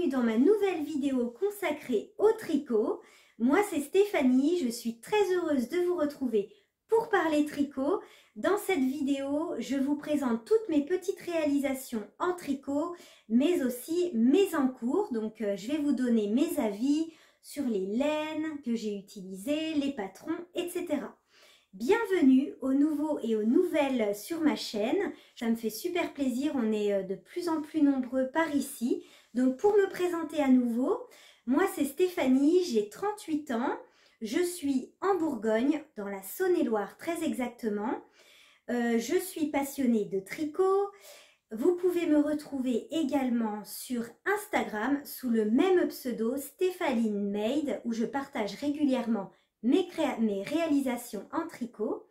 dans ma nouvelle vidéo consacrée au tricot. Moi c'est Stéphanie, je suis très heureuse de vous retrouver pour parler tricot. Dans cette vidéo, je vous présente toutes mes petites réalisations en tricot, mais aussi mes encours. Donc je vais vous donner mes avis sur les laines que j'ai utilisées, les patrons, etc. Bienvenue aux nouveaux et aux nouvelles sur ma chaîne. Ça me fait super plaisir, on est de plus en plus nombreux par ici. Donc pour me présenter à nouveau, moi c'est Stéphanie, j'ai 38 ans. Je suis en Bourgogne, dans la Saône-et-Loire très exactement. Je suis passionnée de tricot. Vous pouvez me retrouver également sur Instagram sous le même pseudo Stéphaline Made où je partage régulièrement mes réalisations en tricot.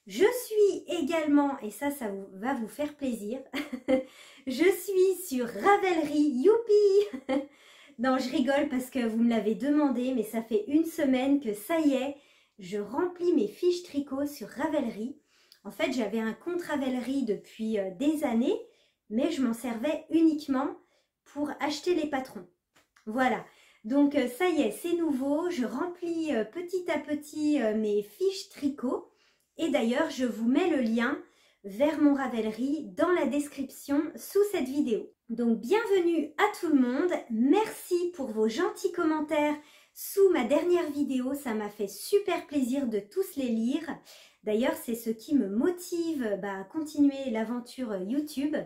Je suis également, et ça va vous faire plaisir, je suis sur Ravelry, youpi. Non, je rigole parce que vous me l'avez demandé, mais ça fait une semaine que ça y est, je remplis mes fiches tricot sur Ravelry. En fait, j'avais un compte Ravelry depuis des années, mais je m'en servais uniquement pour acheter les patrons. Voilà. Donc ça y est, c'est nouveau, je remplis petit à petit mes fiches tricot et d'ailleurs je vous mets le lien vers mon Ravelry dans la description sous cette vidéo. Donc bienvenue à tout le monde, merci pour vos gentils commentaires sous ma dernière vidéo, ça m'a fait super plaisir de tous les lire. D'ailleurs c'est ce qui me motive à continuer l'aventure YouTube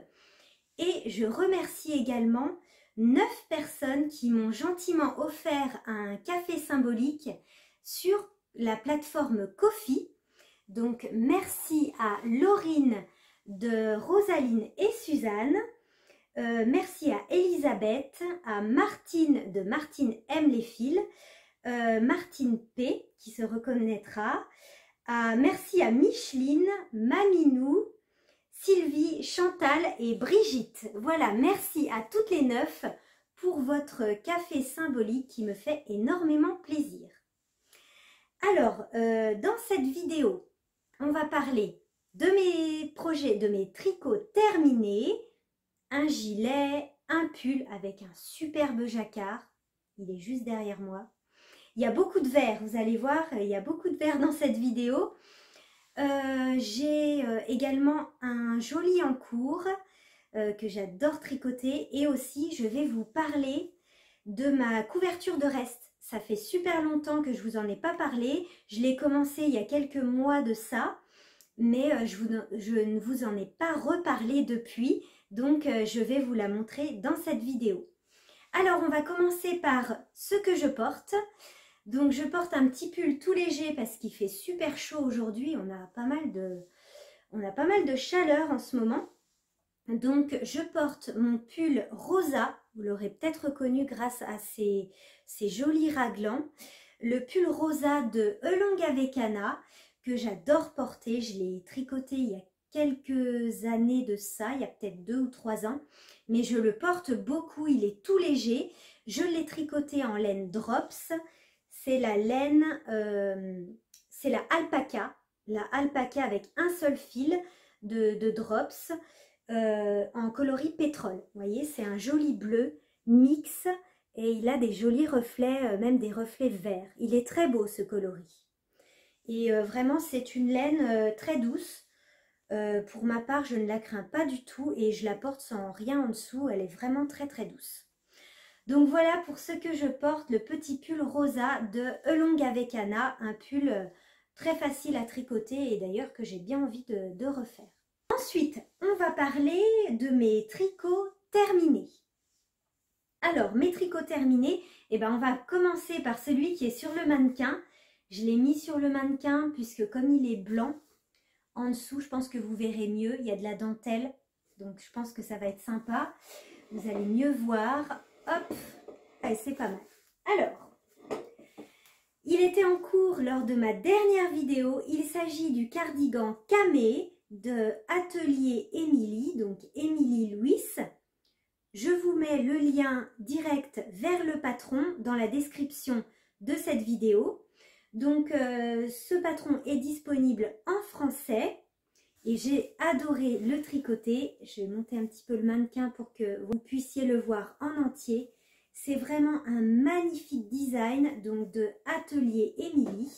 et je remercie également 9 personnes qui m'ont gentiment offert un café symbolique sur la plateforme Ko-fi. Donc merci à Laurine de Rosaline et Suzanne. Merci à Elisabeth, à Martine de Martine aime les fils, Martine P qui se reconnaîtra. Merci à Micheline, Maminou, Sylvie, Chantal et Brigitte. Voilà, merci à toutes les 9 pour votre café symbolique qui me fait énormément plaisir. Alors, dans cette vidéo, on va parler de mes projets, de mes tricots terminés, un gilet, un pull avec un superbe jacquard. Il est juste derrière moi. Il y a beaucoup de vert, vous allez voir, il y a beaucoup de vert dans cette vidéo. J'ai également un joli encours que j'adore tricoter et aussi je vais vous parler de ma couverture de reste. Ça fait super longtemps que je vous en ai pas parlé, je l'ai commencé il y a quelques mois de ça, mais je ne vous en ai pas reparlé depuis, donc je vais vous la montrer dans cette vidéo. Alors on va commencer par ce que je porte. Donc je porte un petit pull tout léger parce qu'il fait super chaud aujourd'hui, on a pas mal de chaleur en ce moment. Donc je porte mon pull rosa, vous l'aurez peut-être reconnu grâce à ces jolis raglans. Le pull rosa de Elongavekana que j'adore porter, je l'ai tricoté il y a quelques années de ça, il y a peut-être 2 ou 3 ans. Mais je le porte beaucoup, il est tout léger, je l'ai tricoté en laine drops. C'est la laine, c'est la alpaca avec un seul fil de drops en coloris pétrole. Vous voyez, c'est un joli bleu mix et il a des jolis reflets, même des reflets verts. Il est très beau ce coloris. Et vraiment, c'est une laine très douce. Pour ma part, je ne la crains pas du tout et je la porte sans rien en dessous. Elle est vraiment très très douce. Donc voilà pour ce que je porte, le petit pull rosa de Elongavekana, un pull très facile à tricoter et d'ailleurs que j'ai bien envie de refaire. Ensuite, on va parler de mes tricots terminés. Alors, mes tricots terminés, on va commencer par celui qui est sur le mannequin. Je l'ai mis sur le mannequin puisque comme il est blanc, en dessous, je pense que vous verrez mieux, il y a de la dentelle, donc je pense que ça va être sympa. Vous allez mieux voir. Hop, allez, c'est pas mal. Alors, il était en cours lors de ma dernière vidéo. Il s'agit du cardigan camé de Atelier Émilie, donc Émilie Louis. Je vous mets le lien direct vers le patron dans la description de cette vidéo. Donc, ce patron est disponible en français et j'ai adoré le tricoter. Je vais monter un petit peu le mannequin pour que vous puissiez le voir en entier. C'est vraiment un magnifique design donc de Atelier Émilie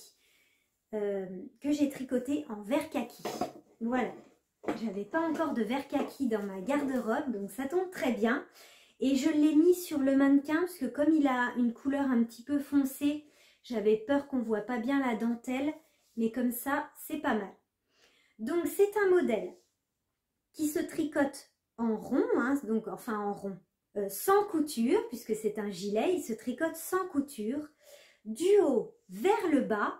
que j'ai tricoté en vert kaki. Voilà, j'avais pas encore de vert kaki dans ma garde-robe, donc ça tombe très bien. Et je l'ai mis sur le mannequin parce que comme il a une couleur un petit peu foncée, j'avais peur qu'on voit pas bien la dentelle, mais comme ça, c'est pas mal. Donc c'est un modèle qui se tricote en rond, hein, donc enfin en rond, sans couture, puisque c'est un gilet, il se tricote sans couture, du haut vers le bas.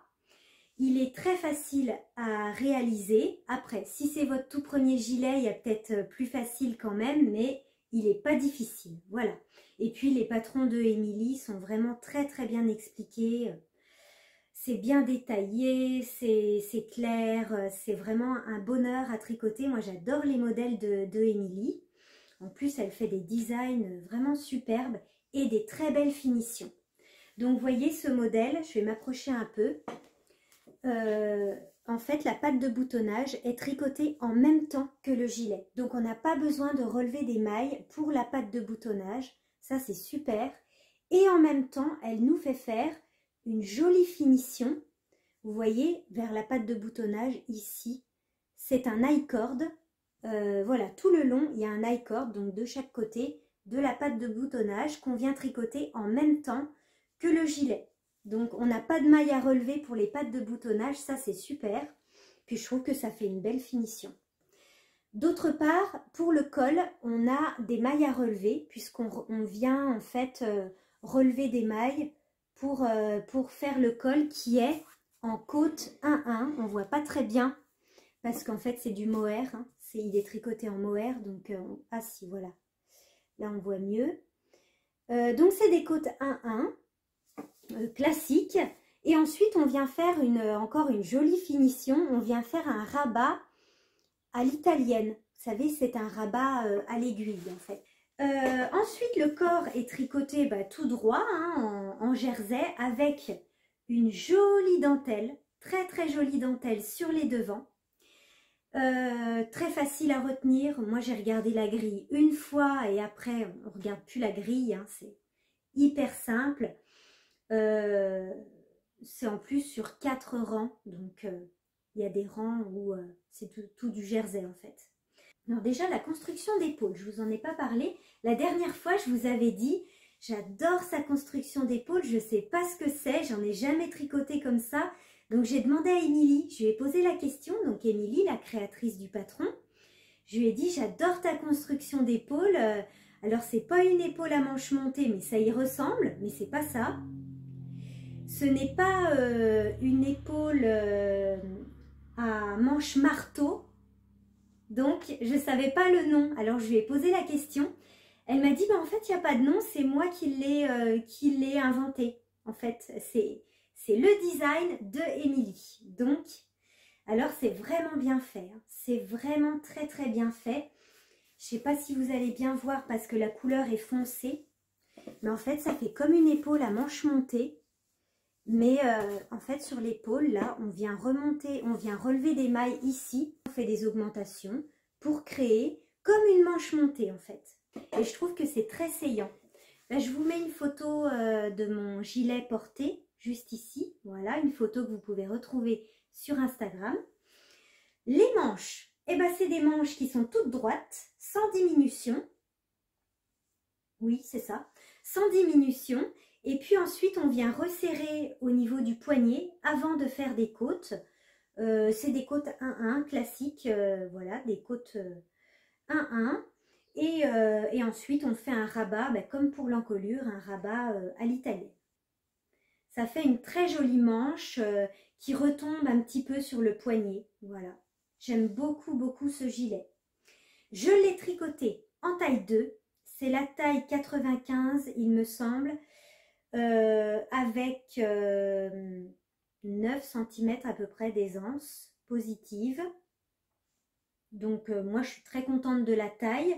Il est très facile à réaliser. Après, si c'est votre tout premier gilet, il y a peut-être plus facile quand même, mais il n'est pas difficile. Voilà. Et puis les patrons de Émilie sont vraiment très très bien expliqués. C'est bien détaillé, c'est clair, c'est vraiment un bonheur à tricoter. Moi j'adore les modèles de Émilie. En plus elle fait des designs vraiment superbes et des très belles finitions. Donc vous voyez ce modèle, je vais m'approcher un peu. En fait la patte de boutonnage est tricotée en même temps que le gilet. Donc on n'a pas besoin de relever des mailles pour la patte de boutonnage. Ça c'est super. Et en même temps elle nous fait faire une jolie finition. Vous voyez vers la patte de boutonnage ici. C'est un I-cord. Voilà, tout le long il y a un I-cord, donc de chaque côté de la patte de boutonnage qu'on vient tricoter en même temps que le gilet. Donc on n'a pas de maille à relever pour les pattes de boutonnage, ça c'est super. Puis je trouve que ça fait une belle finition. D'autre part, pour le col, on a des mailles à relever puisqu'on vient en fait relever des mailles pour faire le col qui est en côte 1-1. On voit pas très bien parce qu'en fait c'est du mohair, hein. Il est tricoté en mohair, donc ah si voilà, là on voit mieux. Donc c'est des côtes 1-1 classiques. Et ensuite on vient faire encore une jolie finition, on vient faire un rabat à l'italienne. Vous savez, c'est un rabat à l'aiguille en fait. Ensuite le corps est tricoté tout droit, hein, en jersey avec une jolie dentelle, très très jolie dentelle sur les devants. Très facile à retenir. Moi j'ai regardé la grille une fois et après on ne regarde plus la grille, hein, c'est hyper simple. C'est en plus sur 4 rangs, donc il y a des rangs où c'est tout du jersey en fait. Alors déjà la construction d'épaule, je vous en ai pas parlé. La dernière fois je vous avais dit j'adore sa construction d'épaule, je sais pas ce que c'est, j'en ai jamais tricoté comme ça. Donc j'ai demandé à Émilie, je lui ai posé la question, donc Émilie, la créatrice du patron, je lui ai dit j'adore ta construction d'épaule. Alors c'est pas une épaule à manche montée, mais ça y ressemble, mais c'est pas ça. Ce n'est pas une épaule à manche marteau, donc je ne savais pas le nom. Alors je lui ai posé la question. Elle m'a dit en fait il n'y a pas de nom, c'est moi qui l'ai inventé. En fait c'est le design de Émilie. Donc alors c'est vraiment bien fait, hein. C'est vraiment très très bien fait. Je ne sais pas si vous allez bien voir parce que la couleur est foncée, mais en fait ça fait comme une épaule à manche montée. Mais en fait sur l'épaule là on vient remonter, on vient relever des mailles ici, on fait des augmentations pour créer comme une manche montée en fait. Et je trouve que c'est très saillant. Là je vous mets une photo de mon gilet porté juste ici, voilà une photo que vous pouvez retrouver sur Instagram. Les manches, eh ben, c'est des manches qui sont toutes droites, sans diminution. Oui c'est ça, sans diminution. Et puis ensuite, on vient resserrer au niveau du poignet avant de faire des côtes. C'est des côtes 1-1 classiques, voilà, des côtes 1-1. Et ensuite, on fait un rabat, comme pour l'encolure, un rabat à l'italienne. Ça fait une très jolie manche qui retombe un petit peu sur le poignet. Voilà, j'aime beaucoup, beaucoup ce gilet. Je l'ai tricoté en taille 2. C'est la taille 95, il me semble. Avec 9 cm à peu près d'aisance positive. Donc moi je suis très contente de la taille.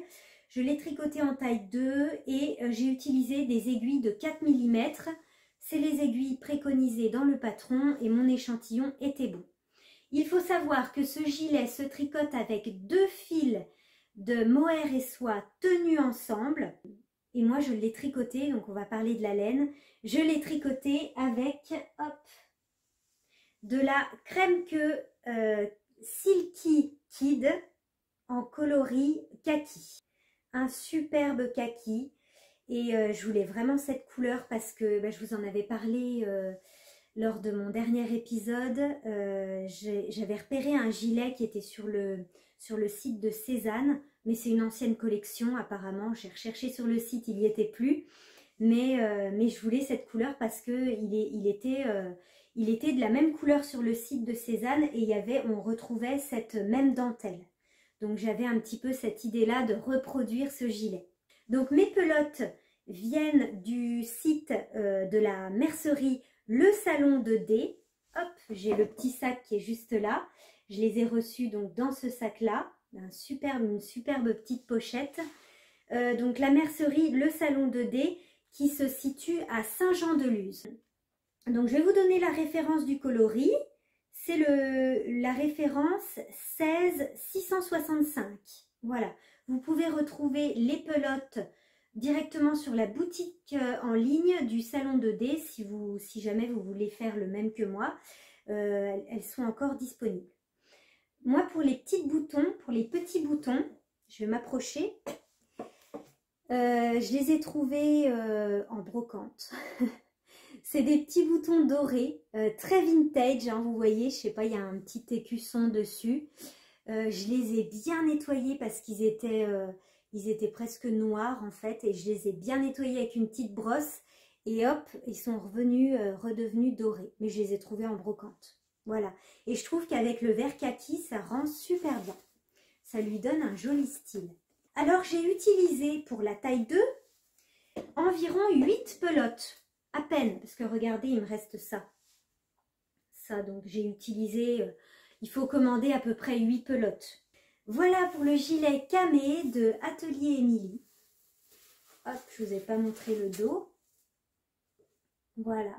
Je l'ai tricoté en taille 2 et j'ai utilisé des aiguilles de 4 mm. C'est les aiguilles préconisées dans le patron et mon échantillon était bon. Il faut savoir que ce gilet se tricote avec 2 fils de mohair et soie tenus ensemble. Et moi, je l'ai tricoté, donc on va parler de la laine. Je l'ai tricoté avec, hop, de la crème queue Silky Kid en coloris kaki. Un superbe kaki. Et je voulais vraiment cette couleur parce que je vous en avais parlé lors de mon dernier épisode. J'avais repéré un gilet qui était sur le site de Cézanne, mais c'est une ancienne collection apparemment. J'ai recherché sur le site, il n'y était plus. Mais je voulais cette couleur parce qu'il était de la même couleur sur le site de Cézanne et on retrouvait cette même dentelle. Donc j'avais un petit peu cette idée-là de reproduire ce gilet. Donc mes pelotes viennent du site de la mercerie Le Salon de D. Hop, j'ai le petit sac qui est juste là. Je les ai reçus donc dans ce sac-là. Une superbe petite pochette. Donc la mercerie Le Salon de D qui se situe à Saint-Jean-de-Luz. Donc je vais vous donner la référence du coloris. C'est la référence 16665. Voilà, vous pouvez retrouver les pelotes directement sur la boutique en ligne du Salon de D si jamais vous voulez faire le même que moi. Elles sont encore disponibles. Moi, pour les petits boutons, je vais m'approcher. Je les ai trouvés en brocante. C'est des petits boutons dorés, très vintage, hein, vous voyez, je sais pas, il y a un petit écusson dessus. Je les ai bien nettoyés parce qu'ils étaient presque noirs en fait, et je les ai bien nettoyés avec une petite brosse et hop, ils sont redevenus dorés. Mais je les ai trouvés en brocante. Voilà, et je trouve qu'avec le vert kaki, ça rend super bien. Ça lui donne un joli style. Alors j'ai utilisé pour la taille 2 environ 8 pelotes. À peine, parce que regardez, il me reste ça. Ça, donc j'ai utilisé, il faut commander à peu près 8 pelotes. Voilà pour le gilet camé de Atelier Émilie. Hop, je ne vous ai pas montré le dos. Voilà.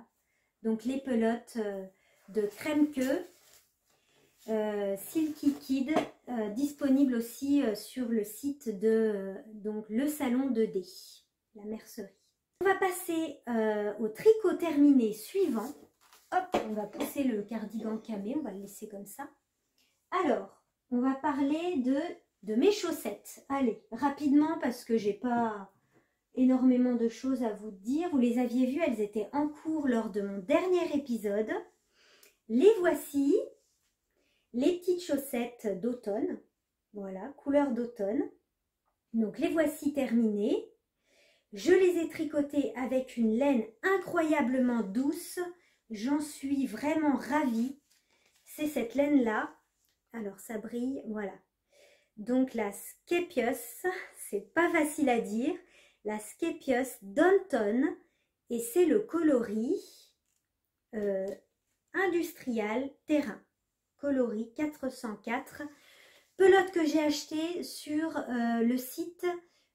Donc les pelotes de crème queue, Silky Kid, disponibles aussi sur le site de donc le Salon de D, la mercerie. On va passer au tricot terminé suivant. Hop, on va pousser le cardigan camé, on va le laisser comme ça. Alors, on va parler de mes chaussettes. Allez, rapidement parce que j'ai pas énormément de choses à vous dire. Vous les aviez vues, elles étaient en cours lors de mon dernier épisode. Les voici, les petites chaussettes d'automne. Voilà, couleur d'automne. Donc les voici terminées. Je les ai tricotées avec une laine incroyablement douce. J'en suis vraiment ravie. C'est cette laine-là. Alors, ça brille, voilà. Donc, la Skepios, c'est pas facile à dire. La Skepios Downton. Et c'est le coloris Industrial Terrain. Coloris 404. Pelote que j'ai acheté sur le site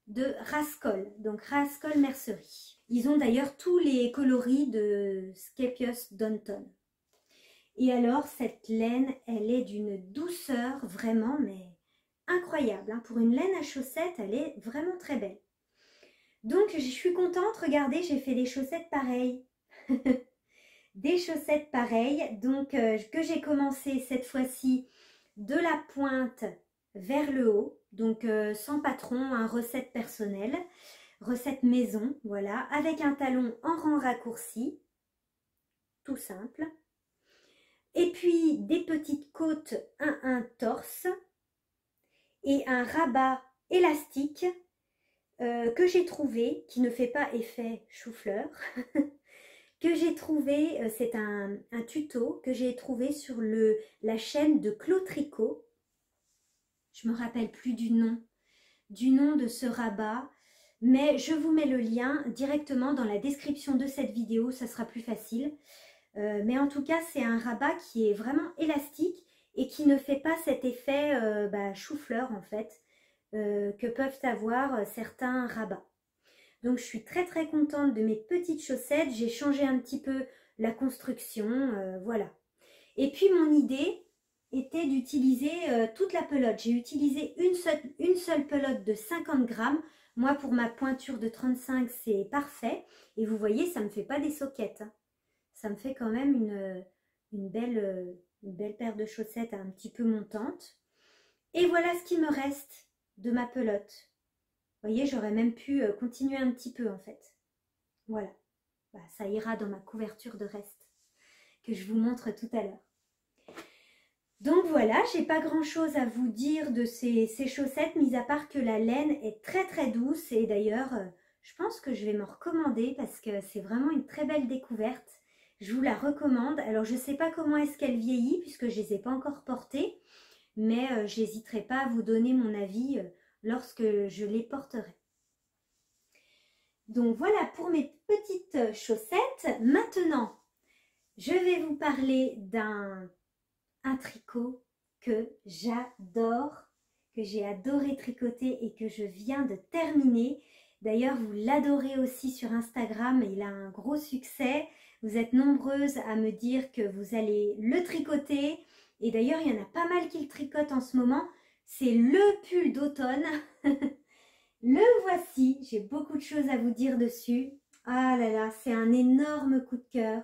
de Rascol, donc Rascol Mercerie. Ils ont d'ailleurs tous les coloris de Skepios Downton. Et alors cette laine, elle est d'une douceur vraiment mais incroyable. Hein. Pour une laine à chaussettes, elle est vraiment très belle. Donc je suis contente, regardez, j'ai fait des chaussettes pareilles. Des chaussettes pareilles, donc que j'ai commencé cette fois-ci de la pointe vers le haut. Donc sans patron, hein, recette personnelle, recette maison, voilà, avec un talon en rang raccourci, tout simple. Et puis des petites côtes 1-1 torse et un rabat élastique que j'ai trouvé, qui ne fait pas effet chou-fleur, que j'ai trouvé, c'est un tuto que j'ai trouvé sur la chaîne de Clos Tricot. Je ne me rappelle plus du nom de ce rabat, mais je vous mets le lien directement dans la description de cette vidéo, ça sera plus facile. Mais en tout cas, c'est un rabat qui est vraiment élastique et qui ne fait pas cet effet chou-fleur en fait, que peuvent avoir certains rabats. Donc je suis très très contente de mes petites chaussettes, j'ai changé un petit peu la construction, voilà. Et puis mon idée était d'utiliser toute la pelote. J'ai utilisé une seule pelote de 50 grammes. Moi, pour ma pointure de 35, c'est parfait. Et vous voyez, ça ne me fait pas des soquettes, hein. Ça me fait quand même une belle paire de chaussettes un petit peu montante. Et voilà ce qui me reste de ma pelote. Vous voyez, j'aurais même pu continuer un petit peu en fait. Voilà. Bah, ça ira dans ma couverture de reste que je vous montre tout à l'heure. Donc voilà, j'ai pas grand chose à vous dire de ces chaussettes, mis à part que la laine est très douce. Et d'ailleurs, je pense que je vais m'en recommander parce que c'est vraiment une très belle découverte. Je vous la recommande. Alors je sais pas comment est-ce qu'elle vieillit puisque je les ai pas encore portées. Mais j'hésiterai pas à vous donner mon avis lorsque je les porterai. Donc voilà pour mes petites chaussettes. Maintenant, je vais vous parler d'un tricot que j'adore, que j'ai adoré tricoter et que je viens de terminer. D'ailleurs, vous l'adorez aussi sur Instagram, il a un gros succès. Vous êtes nombreuses à me dire que vous allez le tricoter. Et d'ailleurs, il y en a pas mal qui le tricotent en ce moment. C'est le pull d'automne. Le voici. J'ai beaucoup de choses à vous dire dessus. Ah là là, c'est un énorme coup de cœur.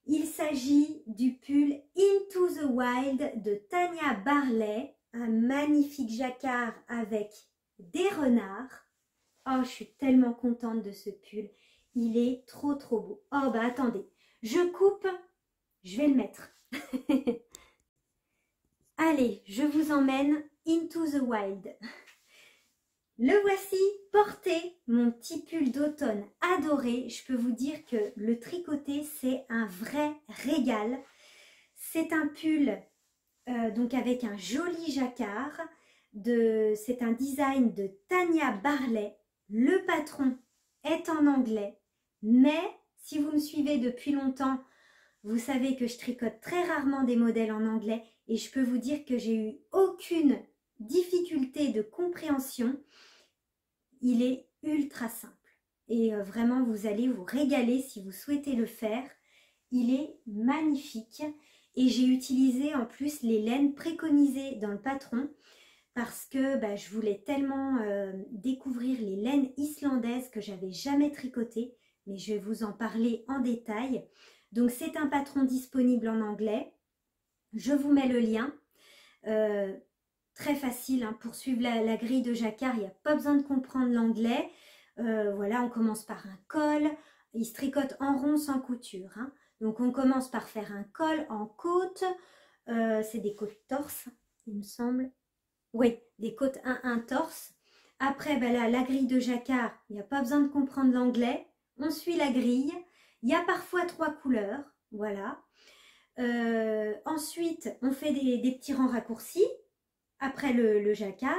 Il s'agit du pull Into the Wild de Tania Barley. Un magnifique jacquard avec des renards. Oh, je suis tellement contente de ce pull. Il est trop beau. Oh bah attendez, je coupe. Je vais le mettre. Allez, je vous emmène into the wild. Le voici porté, mon petit pull d'automne adoré. Je peux vous dire que le tricoter, c'est un vrai régal. C'est un pull donc avec un joli jacquard. C'est un design de Tania Barley. Le patron est en anglais, mais si vous me suivez depuis longtemps, vous savez que je tricote très rarement des modèles en anglais et je peux vous dire que j'ai eu aucune difficulté de compréhension. Il est ultra simple et vraiment vous allez vous régaler si vous souhaitez le faire. Il est magnifique et j'ai utilisé en plus les laines préconisées dans le patron parce que je voulais tellement découvrir les laines islandaises que j'avais jamais tricotées, mais je vais vous en parler en détail. Donc c'est un patron disponible en anglais, je vous mets le lien, très facile hein, pour suivre la grille de jacquard, il n'y a pas besoin de comprendre l'anglais. Voilà, on commence par un col, il se tricote en rond sans couture, hein. Donc on commence par faire un col en côte, c'est des côtes torse il me semble, oui, des côtes 1 torse. Après la grille de jacquard, il n'y a pas besoin de comprendre l'anglais, on suit la grille. Il y a parfois 3 couleurs, voilà. Ensuite, on fait des petits rangs raccourcis après le jacquard.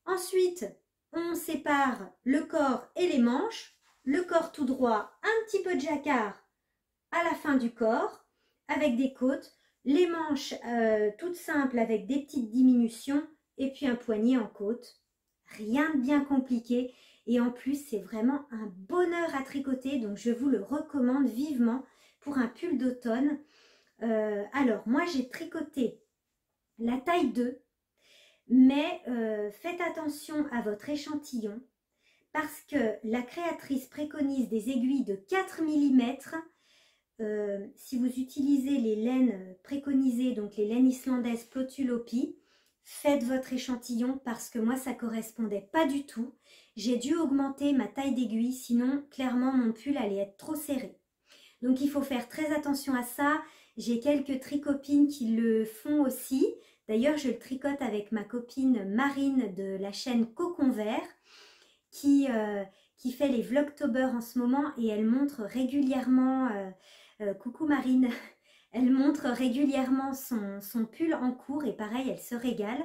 Ensuite, on sépare le corps et les manches. Le corps tout droit, un petit peu de jacquard à la fin du corps avec des côtes. Les manches toutes simples avec des petites diminutions et puis un poignet en côte. Rien de bien compliqué. Et en plus, c'est vraiment un bonheur à tricoter, donc je vous le recommande vivement pour un pull d'automne. Alors, moi, j'ai tricoté la taille 2, mais faites attention à votre échantillon parce que la créatrice préconise des aiguilles de 4 mm. Si vous utilisez les laines préconisées, donc les laines islandaises Plotulopi, faites votre échantillon parce que moi ça correspondait pas du tout. J'ai dû augmenter ma taille d'aiguille, sinon clairement mon pull allait être trop serré. Donc il faut faire très attention à ça. J'ai quelques tricopines qui le font aussi. D'ailleurs je le tricote avec ma copine Marine de la chaîne Cocon Vert qui fait les Vlogtober en ce moment et elle montre régulièrement, coucou Marine, elle montre régulièrement son pull en cours et pareil, elle se régale.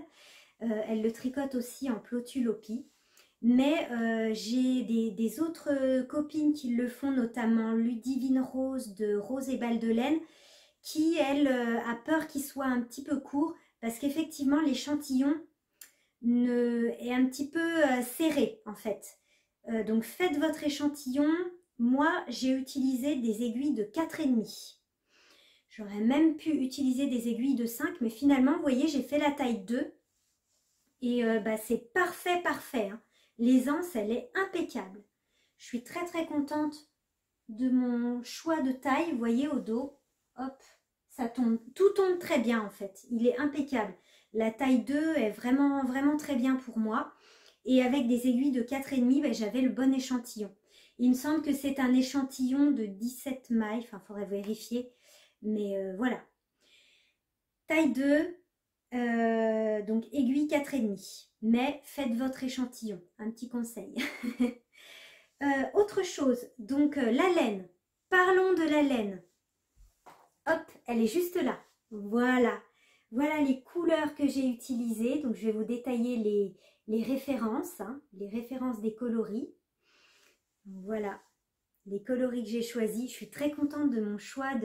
Elle le tricote aussi en Plotulopi. Mais j'ai des autres copines qui le font, notamment Ludivine Rose de Rose et Balles de Laine, qui, elle, a peur qu'il soit un petit peu court parce qu'effectivement, l'échantillon est un petit peu serré en fait. Donc faites votre échantillon. Moi, j'ai utilisé des aiguilles de 4,5. J'aurais même pu utiliser des aiguilles de 5, mais finalement, vous voyez, j'ai fait la taille 2. Et c'est parfait, hein. L'aisance, elle est impeccable. Je suis très très contente de mon choix de taille. Vous voyez au dos, hop, ça tombe, tout tombe très bien en fait. Il est impeccable. La taille 2 est vraiment vraiment très bien pour moi. Et avec des aiguilles de 4,5, ben, j'avais le bon échantillon. Il me semble que c'est un échantillon de 17 mailles. Enfin, il faudrait vérifier. Mais voilà. Taille 2, donc aiguille 4,5. Mais faites votre échantillon. Un petit conseil. Autre chose, donc la laine. Parlons de la laine. Hop, elle est juste là. Voilà. Voilà les couleurs que j'ai utilisées. Donc je vais vous détailler les références, hein, les références des coloris. Voilà, les coloris que j'ai choisis. Je suis très contente de mon choix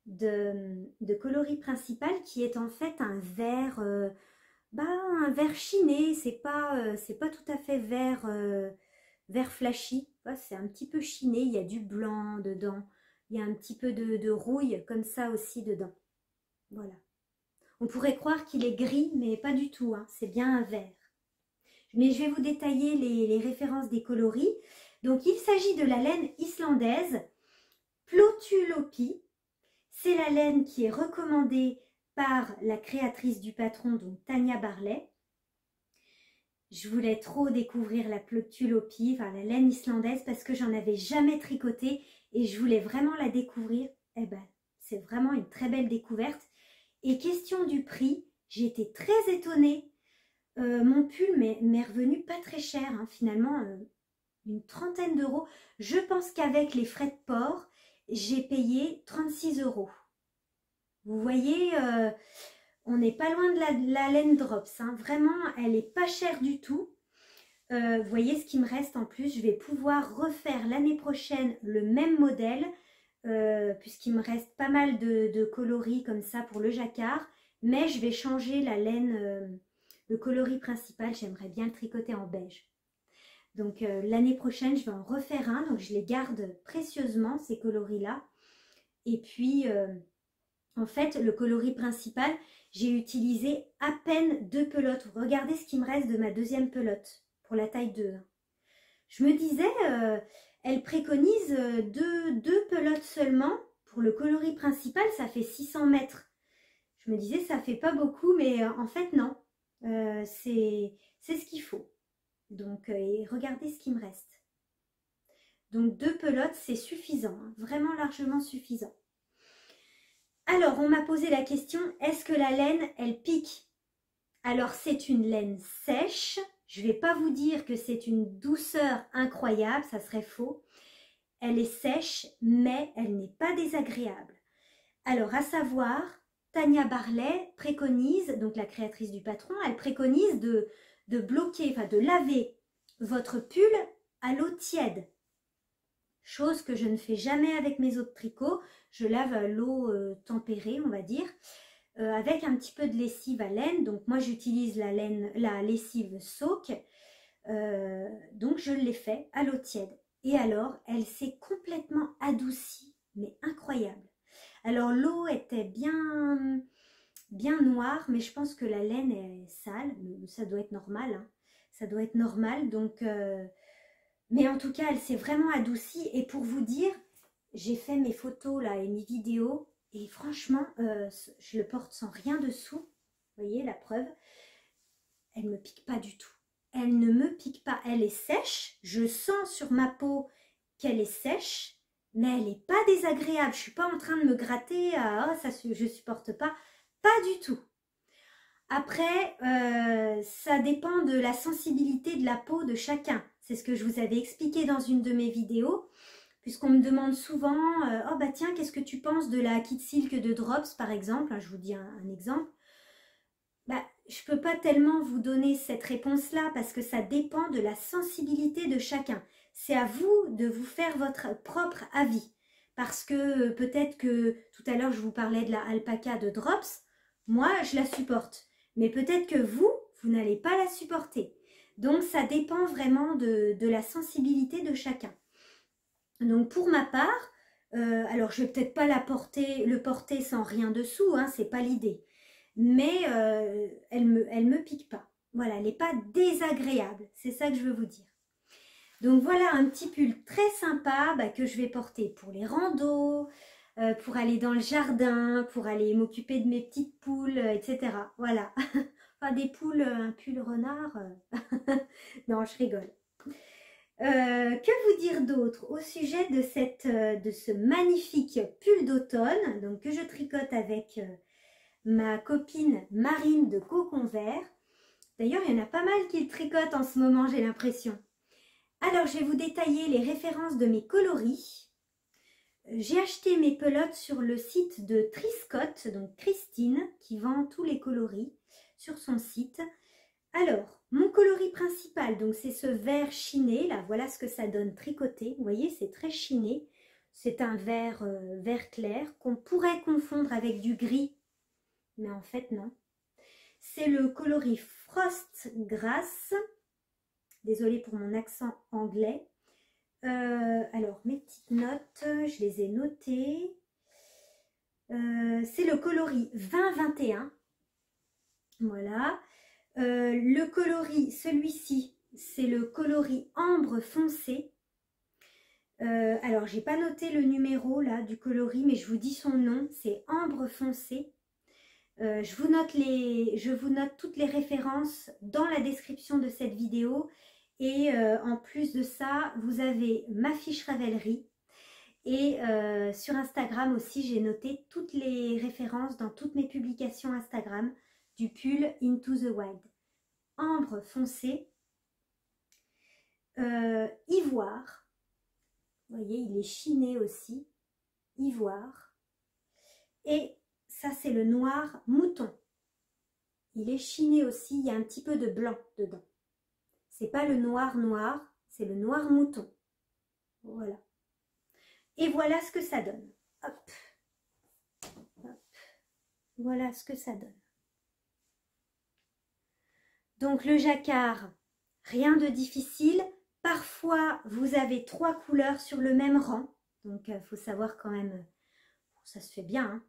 de coloris principal qui est en fait un vert, un vert chiné. C'est pas tout à fait vert, vert flashy. C'est un petit peu chiné. Il y a du blanc dedans. Il y a un petit peu de rouille comme ça aussi dedans. Voilà. On pourrait croire qu'il est gris, mais pas du tout. Hein. C'est bien un vert. Mais je vais vous détailler les références des coloris. Donc, il s'agit de la laine islandaise Plotulopi. C'est la laine qui est recommandée par la créatrice du patron, donc Tania Barley. Je voulais trop découvrir la Plotulopi, enfin la laine islandaise, parce que j'en avais jamais tricoté et je voulais vraiment la découvrir. Eh ben, c'est vraiment une très belle découverte. Et question du prix, j'ai été très étonnée. Mon pull m'est revenu pas très cher, hein, finalement, une trentaine d'euros. Je pense qu'avec les frais de port, j'ai payé 36 €. Vous voyez, on n'est pas loin de la laine Drops. Hein. Vraiment, elle n'est pas chère du tout. Vous voyez ce qui me reste en plus. Je vais pouvoir refaire l'année prochaine le même modèle, puisqu'il me reste pas mal de coloris comme ça pour le jacquard. Mais je vais changer la laine, le coloris principal. J'aimerais bien le tricoter en beige. Donc l'année prochaine, je vais en refaire un. Donc je les garde précieusement, ces coloris-là. Et puis, en fait, le coloris principal, j'ai utilisé à peine 2 pelotes. Regardez ce qui me reste de ma deuxième pelote pour la taille 2. Je me disais, elle préconise deux pelotes seulement. Pour le coloris principal, ça fait 600 mètres. Je me disais, ça fait pas beaucoup, mais en fait, non. C'est ce qu'il faut. Donc, regardez ce qui me reste. Donc, 2 pelotes, c'est suffisant. Hein, vraiment largement suffisant. Alors, on m'a posé la question, est-ce que la laine, elle pique? Alors, c'est une laine sèche. Je ne vais pas vous dire que c'est une douceur incroyable, ça serait faux. Elle est sèche, mais elle n'est pas désagréable. Alors, à savoir, Tania Barley préconise, donc la créatrice du patron, elle préconise de bloquer, enfin de laver votre pull à l'eau tiède. Chose que je ne fais jamais avec mes autres tricots. Je lave à l'eau tempérée, on va dire, avec un petit peu de lessive à laine. Donc moi j'utilise la lessive Soak. Donc je l'ai fait à l'eau tiède. Et alors, elle s'est complètement adoucie, mais incroyable. Alors l'eau était bien noire, mais je pense que la laine est sale. Ça doit être normal, hein. Ça doit être normal, donc... mais en tout cas, elle s'est vraiment adoucie. Et pour vous dire, j'ai fait mes photos là et mes vidéos. Et franchement, je le porte sans rien dessous. Vous voyez la preuve. Elle ne me pique pas du tout. Elle ne me pique pas. Elle est sèche. Je sens sur ma peau qu'elle est sèche. Mais elle n'est pas désagréable. Je ne suis pas en train de me gratter. Ah, ça, je ne supporte pas. Pas du tout. Après, ça dépend de la sensibilité de la peau de chacun. C'est ce que je vous avais expliqué dans une de mes vidéos, puisqu'on me demande souvent « Oh bah tiens, qu'est-ce que tu penses de la Kit Silk de Drops par exemple ?» Je vous dis un exemple. Bah, je ne peux pas tellement vous donner cette réponse-là parce que ça dépend de la sensibilité de chacun. C'est à vous de vous faire votre propre avis. Parce que peut-être que tout à l'heure je vous parlais de la alpaca de Drops, moi je la supporte. Mais peut-être que vous n'allez pas la supporter. Donc, ça dépend vraiment de la sensibilité de chacun. Donc, pour ma part, alors je ne vais peut-être pas le porter sans rien dessous, hein, c'est pas l'idée. Mais elle me pique pas. Voilà, elle n'est pas désagréable, c'est ça que je veux vous dire. Donc voilà un petit pull très sympa que je vais porter pour les randos, pour aller dans le jardin, pour aller m'occuper de mes petites poules, etc. Voilà. Enfin des poules, un pull renard. Non, je rigole. Que vous dire d'autre au sujet de, de ce magnifique pull d'automne donc que je tricote avec ma copine Marine de Cocon Vert. D'ailleurs, il y en a pas mal qui le tricotent en ce moment, j'ai l'impression. Alors, je vais vous détailler les références de mes coloris. J'ai acheté mes pelotes sur le site de Triscott, donc Christine, qui vend tous les coloris sur son site. Alors, mon coloris principal, donc c'est ce vert chiné, là, voilà ce que ça donne tricoté. Vous voyez, c'est très chiné. C'est un vert, vert clair qu'on pourrait confondre avec du gris, mais en fait, non. C'est le coloris Frost Grass. Désolée pour mon accent anglais. Alors, mes petites notes, je les ai notées. C'est le coloris 2021. Voilà. Le coloris, celui-ci, c'est le coloris ambre foncé. Alors, j'ai pas noté le numéro là du coloris, mais je vous dis son nom, c'est ambre foncé. Je vous note toutes les références dans la description de cette vidéo. Et en plus de ça, vous avez ma fiche Ravelry. Et sur Instagram aussi, j'ai noté toutes les références dans toutes mes publications Instagram du pull Into the Wild. Ambre foncé, ivoire. Vous voyez, il est chiné aussi. Ivoire. Et ça, c'est le noir mouton. Il est chiné aussi, il y a un petit peu de blanc dedans. C'est pas le noir noir, c'est le noir mouton. Voilà. Et voilà ce que ça donne. Hop. Hop. Voilà ce que ça donne. Donc le jacquard, rien de difficile. Parfois, vous avez 3 couleurs sur le même rang. Donc, il faut savoir quand même, ça se fait bien, hein.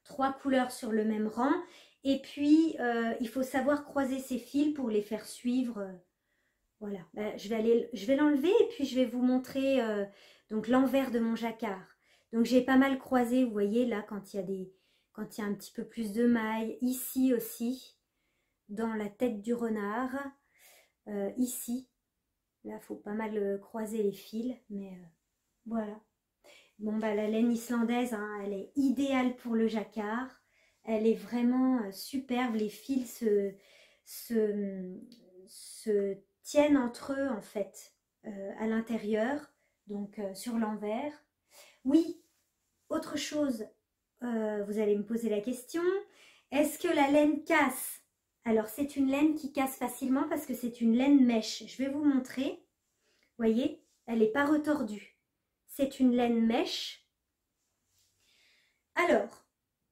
3 couleurs sur le même rang. Et puis, il faut savoir croiser ces fils pour les faire suivre. Voilà, je vais l'enlever et puis je vais vous montrer donc l'envers de mon jacquard. Donc, j'ai pas mal croisé, vous voyez, là, quand il y a un petit peu plus de mailles. Ici aussi, dans la tête du renard. Ici, là, il faut pas mal croiser les fils, mais voilà. Bon, la laine islandaise, hein, elle est idéale pour le jacquard. Elle est vraiment superbe. Les fils se tiennent entre eux, en fait, à l'intérieur, donc sur l'envers. Oui, autre chose, vous allez me poser la question. Est-ce que la laine casse? Alors, c'est une laine qui casse facilement parce que c'est une laine mèche. Je vais vous montrer. Vous voyez, elle n'est pas retordue. C'est une laine mèche. Alors,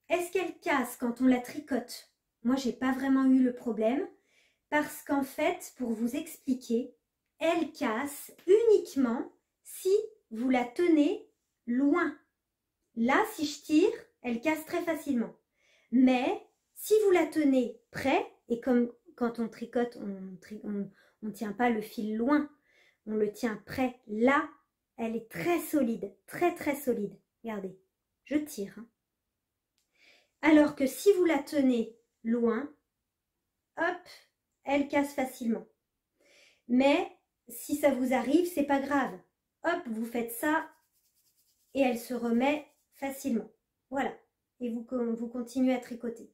est-ce qu'elle casse quand on la tricote? Moi, j'ai pas vraiment eu le problème parce qu'en fait, pour vous expliquer, elle casse uniquement si vous la tenez loin. Là, si je tire, elle casse très facilement. Mais si vous la tenez près, et comme quand on tricote, on tient pas le fil loin, on le tient près, là, elle est très solide, très très solide. Regardez, je tire. Hein. Alors que si vous la tenez loin, hop, elle casse facilement. Mais si ça vous arrive, c'est pas grave. Hop, vous faites ça et elle se remet facilement. Voilà. Et vous continuez à tricoter.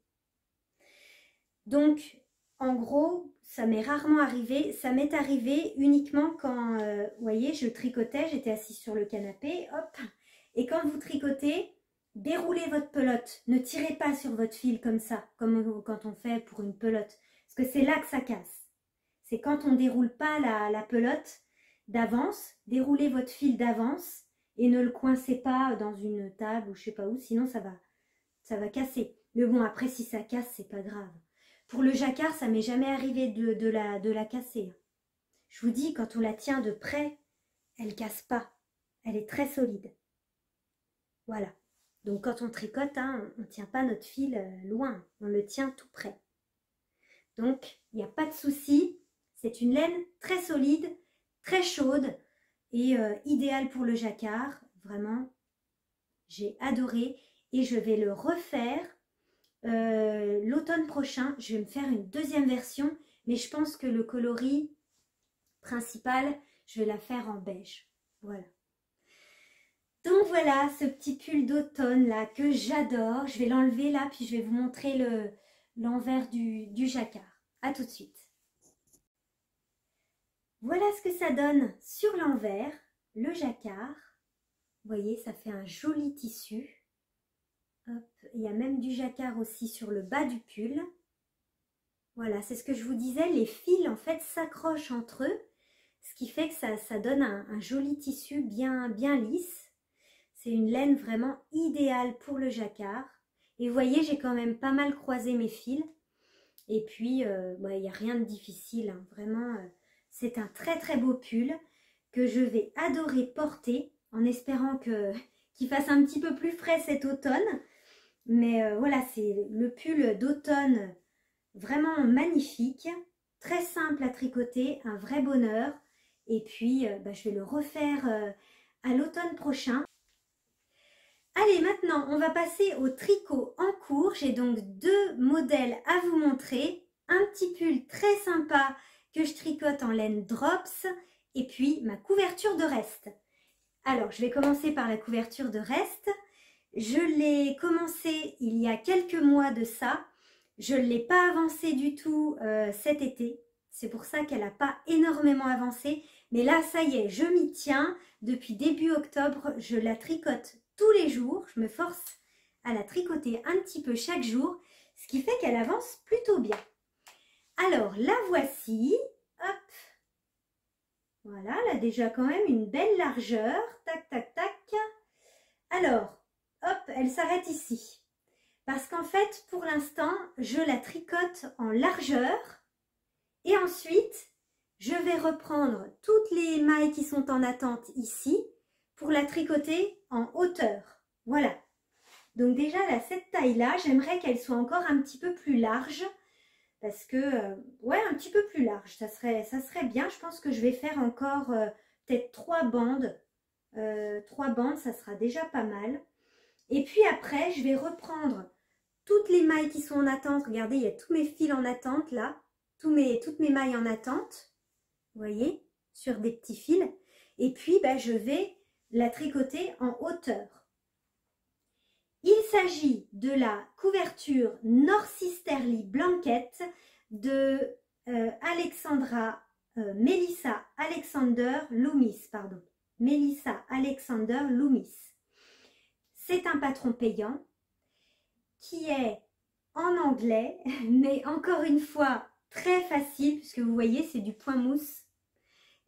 Donc, en gros, ça m'est rarement arrivé. Ça m'est arrivé uniquement quand, vous voyez, je tricotais, j'étais assise sur le canapé, hop. Et quand vous tricotez, déroulez votre pelote. Ne tirez pas sur votre fil comme ça, comme quand on fait pour une pelote. Parce que c'est là que ça casse. C'est quand on ne déroule pas la pelote d'avance. Déroulez votre fil d'avance et ne le coincez pas dans une table ou je sais pas où, sinon ça va casser. Mais bon, après, si ça casse, c'est pas grave. Pour le jacquard, ça m'est jamais arrivé de la casser. Je vous dis, quand on la tient de près, elle casse pas. Elle est très solide. Voilà. Donc, quand on tricote, hein, on ne tient pas notre fil loin. On le tient tout près. Donc, il n'y a pas de souci. C'est une laine très solide, très chaude et idéale pour le jacquard. Vraiment, j'ai adoré et je vais le refaire l'automne prochain. Je vais me faire une deuxième version, mais je pense que le coloris principal, je vais la faire en beige. Voilà. Donc voilà, ce petit pull d'automne là que j'adore. Je vais l'enlever là, puis je vais vous montrer l'envers du jacquard. À tout de suite. Voilà ce que ça donne sur l'envers, le jacquard. Vous voyez, ça fait un joli tissu. Hop, il y a même du jacquard aussi sur le bas du pull. Voilà, c'est ce que je vous disais, les fils en fait s'accrochent entre eux, ce qui fait que ça donne un joli tissu bien lisse. C'est une laine vraiment idéale pour le jacquard. Et vous voyez, j'ai quand même pas mal croisé mes fils. Et puis, il n'y a rien de difficile, hein. Vraiment, c'est un très beau pull que je vais adorer porter en espérant qu'il fasse un petit peu plus frais cet automne. Mais voilà, c'est le pull d'automne vraiment magnifique, très simple à tricoter, un vrai bonheur. Et puis, je vais le refaire à l'automne prochain. Allez, maintenant, on va passer au tricot en cours. J'ai donc deux modèles à vous montrer. Un petit pull très sympa que je tricote en laine Drops et puis ma couverture de reste. Alors, je vais commencer par la couverture de reste. Je l'ai commencé il y a quelques mois de ça. Je ne l'ai pas avancée du tout cet été. C'est pour ça qu'elle n'a pas énormément avancé. Mais là, ça y est, je m'y tiens. Depuis début octobre, je la tricote tous les jours. Je me force à la tricoter un petit peu chaque jour, ce qui fait qu'elle avance plutôt bien. Alors, la voici. Hop. Voilà, elle a déjà quand même une belle largeur. Tac, tac, tac. Alors, hop, elle s'arrête ici. Parce qu'en fait, pour l'instant, je la tricote en largeur. Et ensuite, je vais reprendre toutes les mailles qui sont en attente ici pour la tricoter en hauteur. Voilà. Donc déjà, là, cette taille-là, j'aimerais qu'elle soit encore un petit peu plus large. Parce que, ouais, un petit peu plus large. Ça serait bien. Je pense que je vais faire encore peut-être 3 bandes. 3 bandes, ça sera déjà pas mal. Et puis après, je vais reprendre toutes les mailles qui sont en attente. Regardez, il y a tous mes fils en attente là. Toutes mes mailles en attente. Vous voyez, sur des petits fils. Et puis, je vais la tricoter en hauteur. Il s'agit de la couverture North-Easterly Blanket de Melissa Alexander Loomis. Pardon. Melissa Alexander Loomis. C'est un patron payant qui est en anglais, mais encore une fois très facile, puisque vous voyez, c'est du point mousse.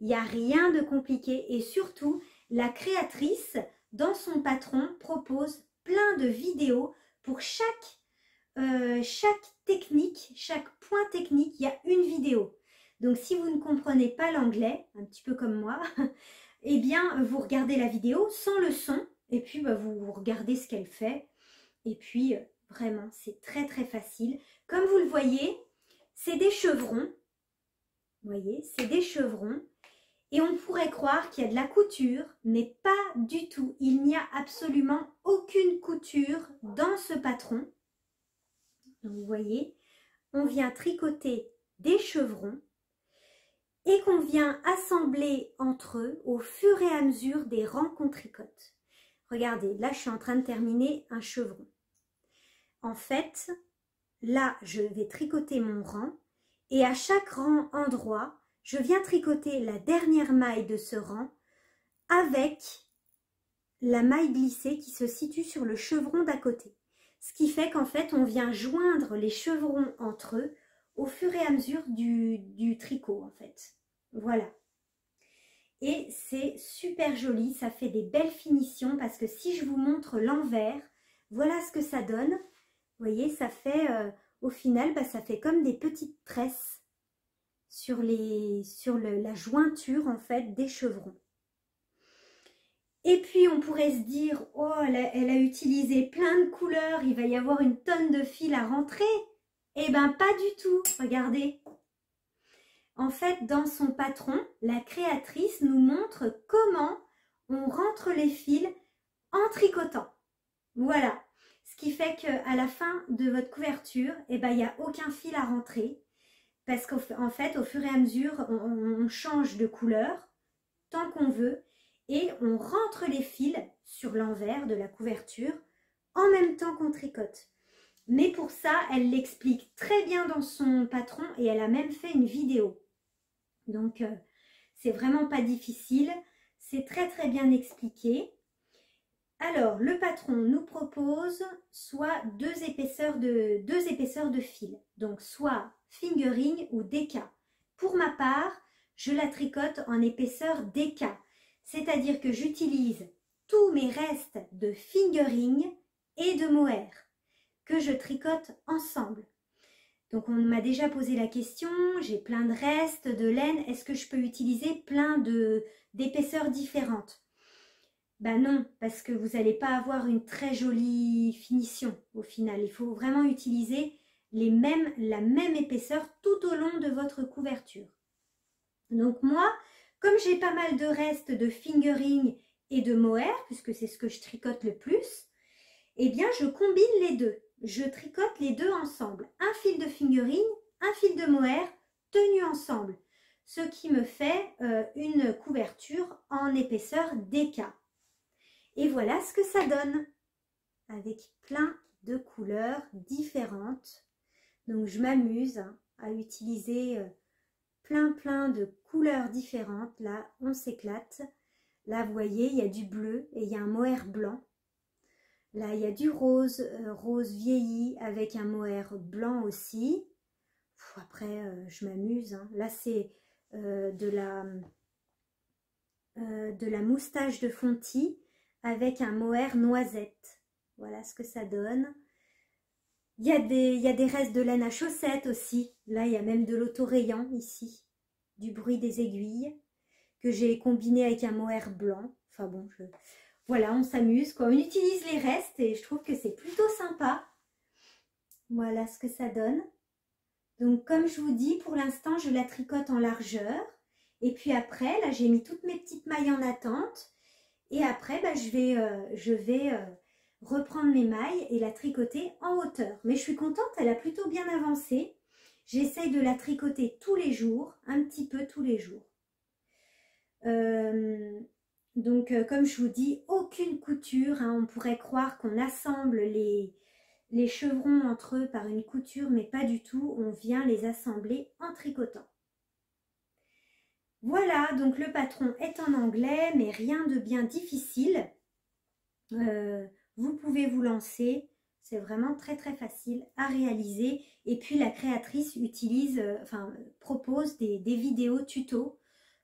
Il n'y a rien de compliqué et surtout, la créatrice, dans son patron, propose plein de vidéos pour chaque technique, chaque point technique, il y a une vidéo. Donc, si vous ne comprenez pas l'anglais, un petit peu comme moi, eh bien, vous regardez la vidéo sans le son et puis vous regardez ce qu'elle fait. Et puis, vraiment, c'est très facile. Comme vous le voyez, c'est des chevrons. Vous voyez, c'est des chevrons. Et on pourrait croire qu'il y a de la couture, mais pas du tout. Il n'y a absolument aucune couture dans ce patron. Donc, vous voyez, on vient tricoter des chevrons et qu'on vient assembler entre eux au fur et à mesure des rangs qu'on tricote. Regardez, là, je suis en train de terminer un chevron. En fait, là, je vais tricoter mon rang et à chaque rang endroit, je viens tricoter la dernière maille de ce rang avec la maille glissée qui se situe sur le chevron d'à côté. Ce qui fait qu'en fait, on vient joindre les chevrons entre eux au fur et à mesure du tricot, en fait. Voilà. Et c'est super joli, ça fait des belles finitions parce que si je vous montre l'envers, voilà ce que ça donne. Vous voyez, ça fait, au final, ça fait comme des petites tresses sur la jointure, en fait, des chevrons. Et puis, on pourrait se dire, oh, elle a utilisé plein de couleurs, il va y avoir une tonne de fils à rentrer. Eh ben pas du tout, regardez. En fait, dans son patron, la créatrice nous montre comment on rentre les fils en tricotant. Voilà, ce qui fait qu'à la fin de votre couverture, eh ben, il n'y a aucun fil à rentrer parce qu'en fait, au fur et à mesure, on change de couleur tant qu'on veut et on rentre les fils sur l'envers de la couverture en même temps qu'on tricote. Mais pour ça, elle l'explique très bien dans son patron et elle a même fait une vidéo. Donc, c'est vraiment pas difficile, c'est très très bien expliqué. Alors, le patron nous propose soit deux épaisseurs de fil, donc soit fingering ou DK. Pour ma part, je la tricote en épaisseur DK, c'est-à-dire que j'utilise tous mes restes de fingering et de mohair que je tricote ensemble. Donc, on m'a déjà posé la question, j'ai plein de restes de laine, est-ce que je peux utiliser plein d'épaisseurs différentes? Ben non, parce que vous n'allez pas avoir une très jolie finition au final. Il faut vraiment utiliser la même épaisseur tout au long de votre couverture. Donc moi, comme j'ai pas mal de restes de fingering et de mohair, puisque c'est ce que je tricote le plus, eh bien je combine les deux. Je tricote les deux ensemble. Un fil de fingering, un fil de mohair, tenus ensemble. Ce qui me fait une couverture en épaisseur DK. Et voilà ce que ça donne, avec plein de couleurs différentes. Donc je m'amuse à utiliser plein de couleurs différentes. Là, on s'éclate. Là, vous voyez, il y a du bleu et il y a un mohair blanc. Là, il y a du rose, rose vieilli avec un mohair blanc aussi. Après, je m'amuse. Là, c'est de la moustache de Fonty avec un mohair noisette. Voilà ce que ça donne. Il y a des restes de laine à chaussettes aussi. Là, il y a même de l'autorayant ici. Du bruit des aiguilles que j'ai combiné avec un mohair blanc. Enfin bon, voilà, on s'amuse quoi. On utilise les restes et je trouve que c'est plutôt sympa. Voilà ce que ça donne. Donc comme je vous dis, pour l'instant, je la tricote en largeur. Et puis après, là, j'ai mis toutes mes petites mailles en attente. Et après, bah, je vais reprendre mes mailles et la tricoter en hauteur. Mais je suis contente, elle a plutôt bien avancé. J'essaye de la tricoter tous les jours, un petit peu tous les jours. Donc, comme je vous dis, aucune couture. On pourrait croire qu'on assemble les chevrons entre eux par une couture, mais pas du tout. On vient les assembler en tricotant. Voilà, donc le patron est en anglais, mais rien de bien difficile. Vous pouvez vous lancer, c'est vraiment très facile à réaliser. Et puis la créatrice propose des vidéos tuto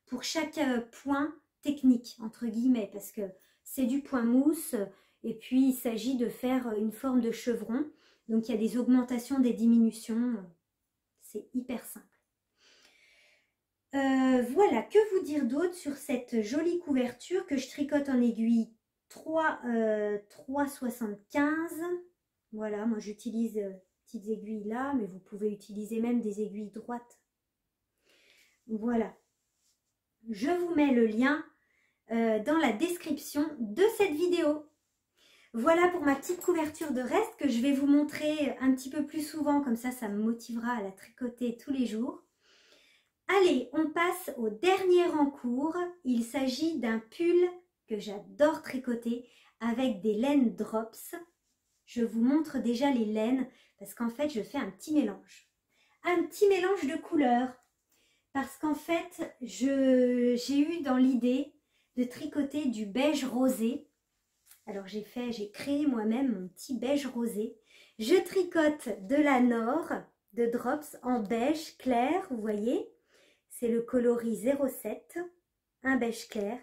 pour chaque point technique, entre guillemets, parce que c'est du point mousse, et puis il s'agit de faire une forme de chevron. Donc il y a des augmentations, des diminutions, c'est hyper simple. Voilà, que vous dire d'autre sur cette jolie couverture que je tricote en aiguille 3,75. Voilà, moi j'utilise petites aiguilles là, mais vous pouvez utiliser même des aiguilles droites. Voilà, je vous mets le lien dans la description de cette vidéo. Voilà pour ma petite couverture de reste que je vais vous montrer un petit peu plus souvent, comme ça me motivera à la tricoter tous les jours. Allez, on passe au dernier en cours. Il s'agit d'un pull que j'adore tricoter avec des laines drops. Je vous montre déjà les laines parce qu'en fait, je fais un petit mélange. Un petit mélange de couleurs parce qu'en fait, j'ai eu dans l'idée de tricoter du beige rosé. Alors, j'ai créé moi-même mon petit beige rosé. Je tricote de la Nord de drops en beige clair, vous voyez. C'est le coloris 07, un beige clair,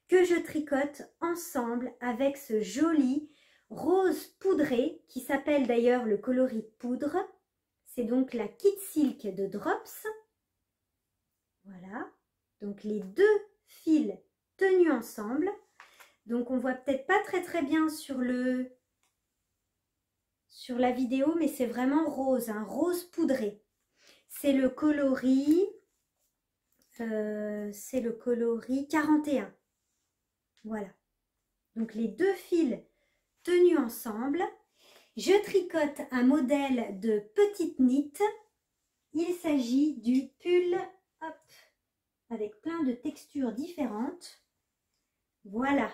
que je tricote ensemble avec ce joli rose poudré qui s'appelle d'ailleurs le coloris poudre. C'est donc la Kit Silk de Drops. Voilà, donc les deux fils tenus ensemble. Donc on voit peut-être pas très bien sur sur la vidéo, mais c'est vraiment rose, un rose poudré. C'est le coloris 41. Voilà. Donc les deux fils tenus ensemble. Je tricote un modèle de petite knit. Il s'agit du pull, hop, avec plein de textures différentes. Voilà.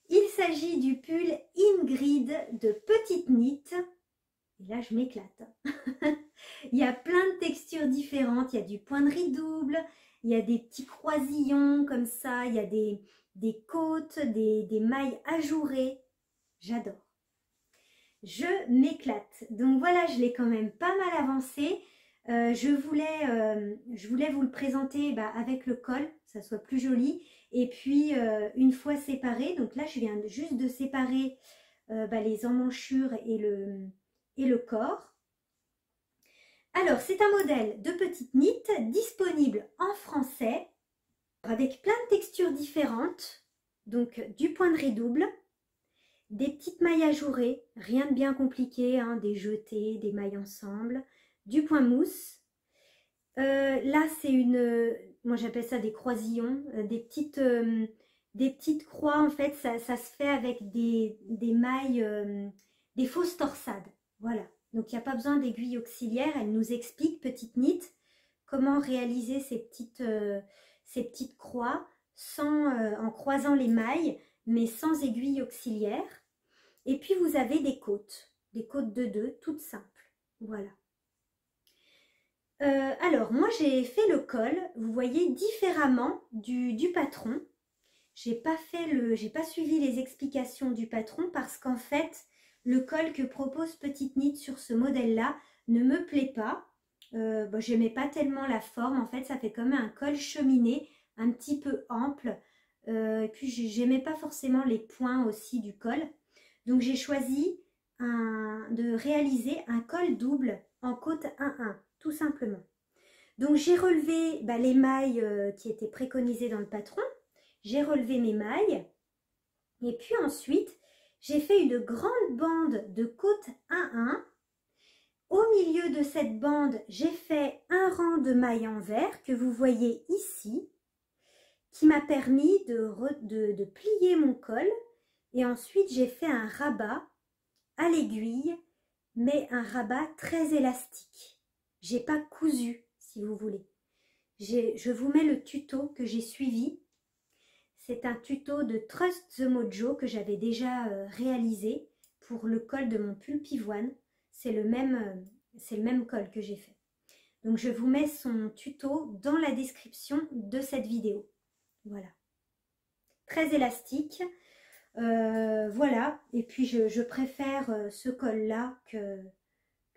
Il s'agit du pull Ingrid de petite knit. Et là, je m'éclate. Il y a plein de textures différentes. Il y a du point de riz double, il y a des petits croisillons comme ça, il y a des côtes, des mailles ajourées. J'adore. Je m'éclate. Donc voilà, je l'ai quand même pas mal avancé. Je voulais vous le présenter avec le col, ça soit plus joli. Et puis une fois séparé, donc là je viens juste de séparer les emmanchures et le corps. Alors c'est un modèle de petite knit disponible en français avec plein de textures différentes. Donc du point de riz double, des petites mailles ajourées, rien de bien compliqué, hein, des jetés, des mailles ensemble, du point mousse. Là c'est moi j'appelle ça des croisillons, des petites croix. En fait ça se fait avec des mailles, des fausses torsades. Voilà, donc il n'y a pas besoin d'aiguilles auxiliaires. Elle nous explique, petite knit, comment réaliser ces petites croix en croisant les mailles mais sans aiguilles auxiliaires. Et puis vous avez des côtes de 2, toutes simples. Voilà. Alors moi j'ai fait le col, vous voyez, différemment du patron. J'ai pas suivi les explications du patron parce qu'en fait le col que propose Petite Knit sur ce modèle là ne me plaît pas. J'aimais pas tellement la forme, en fait ça fait comme un col cheminé un petit peu ample. Et puis j'aimais pas forcément les points aussi du col. Donc j'ai choisi de réaliser un col double en côte 1-1, tout simplement. Donc j'ai relevé les mailles qui étaient préconisées dans le patron. J'ai relevé mes mailles. Et puis ensuite, j'ai fait une grande bande de côte 1-1. Au milieu de cette bande, j'ai fait un rang de mailles en vert que vous voyez ici, qui m'a permis de plier mon col. Et ensuite, j'ai fait un rabat à l'aiguille, mais un rabat très élastique. J'ai pas cousu, si vous voulez. Je vous mets le tuto que j'ai suivi. C'est un tuto de Trust the Mojo que j'avais déjà réalisé pour le col de mon pull pivoine. C'est le même col que j'ai fait. Donc je vous mets son tuto dans la description de cette vidéo. Voilà. Très élastique. Voilà. Et puis je préfère ce col-là que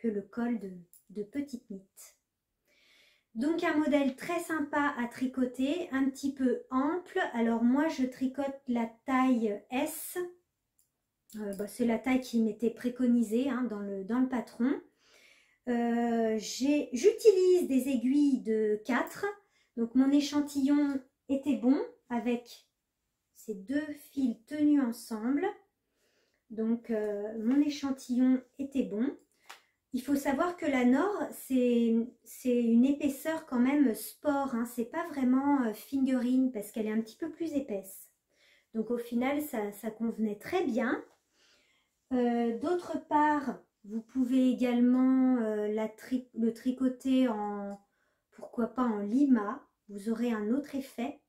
le col de Petite Knit. Donc un modèle très sympa à tricoter, un petit peu ample. Alors moi je tricote la taille S. C'est la taille qui m'était préconisée dans le patron. J'utilise des aiguilles de 4. Donc mon échantillon était bon avec ces deux fils tenus ensemble. Donc mon échantillon était bon. Il faut savoir que la Nord, c'est une épaisseur quand même sport, hein. C'est pas vraiment fingering parce qu'elle est un petit peu plus épaisse. Donc au final, ça convenait très bien. D'autre part, vous pouvez également le tricoter pourquoi pas en limas. Vous aurez un autre effet.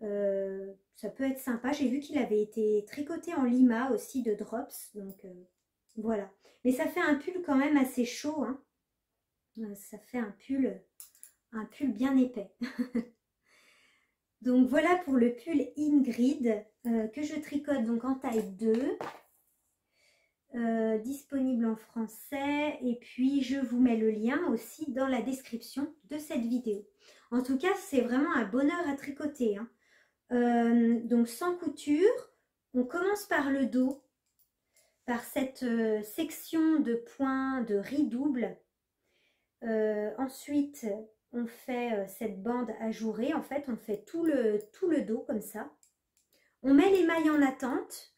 Ça peut être sympa. J'ai vu qu'il avait été tricoté en limas aussi de drops. Donc voilà. Mais ça fait un pull quand même assez chaud, hein. Ça fait un pull bien épais. Donc voilà pour le pull Ingrid que je tricote donc en taille 2. Disponible en français. Et puis je vous mets le lien aussi dans la description de cette vidéo. En tout cas, c'est vraiment un bonheur à tricoter, hein. Donc sans couture, on commence par le dos. Par cette section de points de riz double. Ensuite, on fait cette bande ajourée. En fait, on fait tout le dos comme ça. On met les mailles en attente.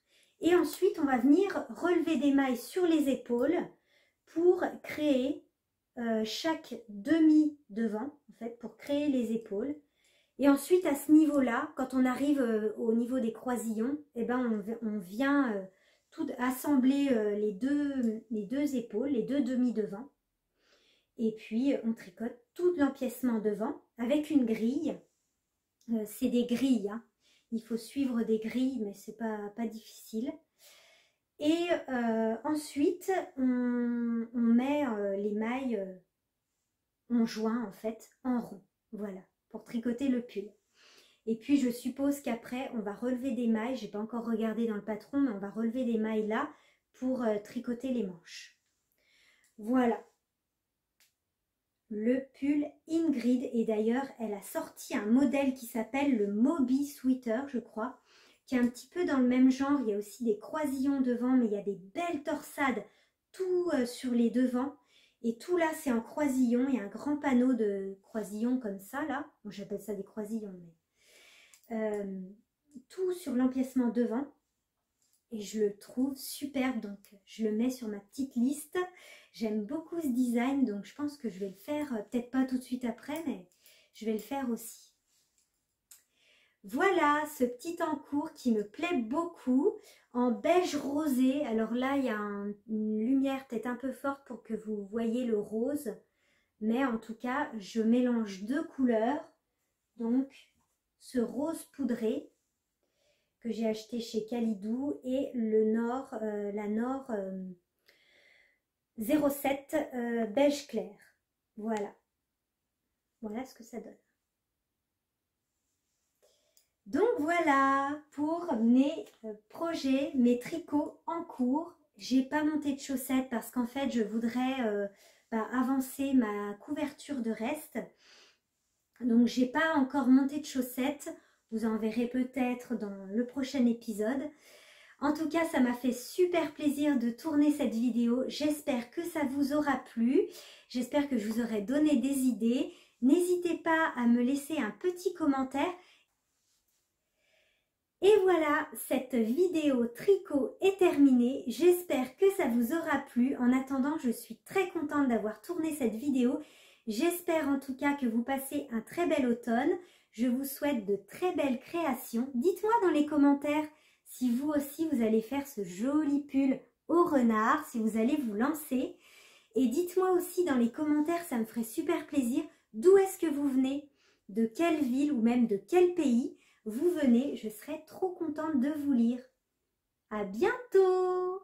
Et ensuite, on va venir relever des mailles sur les épaules pour créer chaque demi devant, en fait, pour créer les épaules. Et ensuite, à ce niveau-là, quand on arrive au niveau des croisillons, eh ben, on vient tout assembler les deux épaules, les deux demi devant. Et puis, on tricote tout l'empiècement devant avec une grille. C'est des grilles, hein. Il faut suivre des grilles, mais c'est pas difficile. Et ensuite, on met les mailles, on joint en fait en rond. Voilà, pour tricoter le pull. Et puis, je suppose qu'après, on va relever des mailles. Je n'ai pas encore regardé dans le patron, mais on va relever des mailles là pour tricoter les manches. Voilà. Le pull Ingrid, et d'ailleurs elle a sorti un modèle qui s'appelle le Moby Sweater, je crois, qui est un petit peu dans le même genre. Il y a aussi des croisillons devant, mais il y a des belles torsades tout sur les devants, et tout là c'est en croisillon. Il y a un grand panneau de croisillons comme ça là, bon, j'appelle ça des croisillons, mais tout sur l'empiècement devant, et je le trouve superbe, donc je le mets sur ma petite liste. J'aime beaucoup ce design, donc je pense que je vais le faire, peut-être pas tout de suite après, mais je vais le faire aussi. Voilà ce petit encours qui me plaît beaucoup, en beige rosé. Alors là, il y a une lumière peut-être un peu forte pour que vous voyez le rose, mais en tout cas, je mélange deux couleurs. Donc, ce rose poudré que j'ai acheté chez Calidou et le Nord, la Nord 07 beige clair. Voilà. Voilà ce que ça donne. Donc voilà pour mes projets, mes tricots en cours. J'ai pas monté de chaussettes parce qu'en fait je voudrais avancer ma couverture de reste. Donc j'ai pas encore monté de chaussettes. Vous en verrez peut-être dans le prochain épisode. En tout cas, ça m'a fait super plaisir de tourner cette vidéo. J'espère que ça vous aura plu. J'espère que je vous aurai donné des idées. N'hésitez pas à me laisser un petit commentaire. Et voilà, cette vidéo tricot est terminée. J'espère que ça vous aura plu. En attendant, je suis très contente d'avoir tourné cette vidéo. J'espère en tout cas que vous passez un très bel automne. Je vous souhaite de très belles créations. Dites-moi dans les commentaires si vous aussi vous allez faire ce joli pull au renard, si vous allez vous lancer. Et dites-moi aussi dans les commentaires, ça me ferait super plaisir, d'où est-ce que vous venez, de quelle ville ou même de quel pays vous venez. Je serais trop contente de vous lire. À bientôt!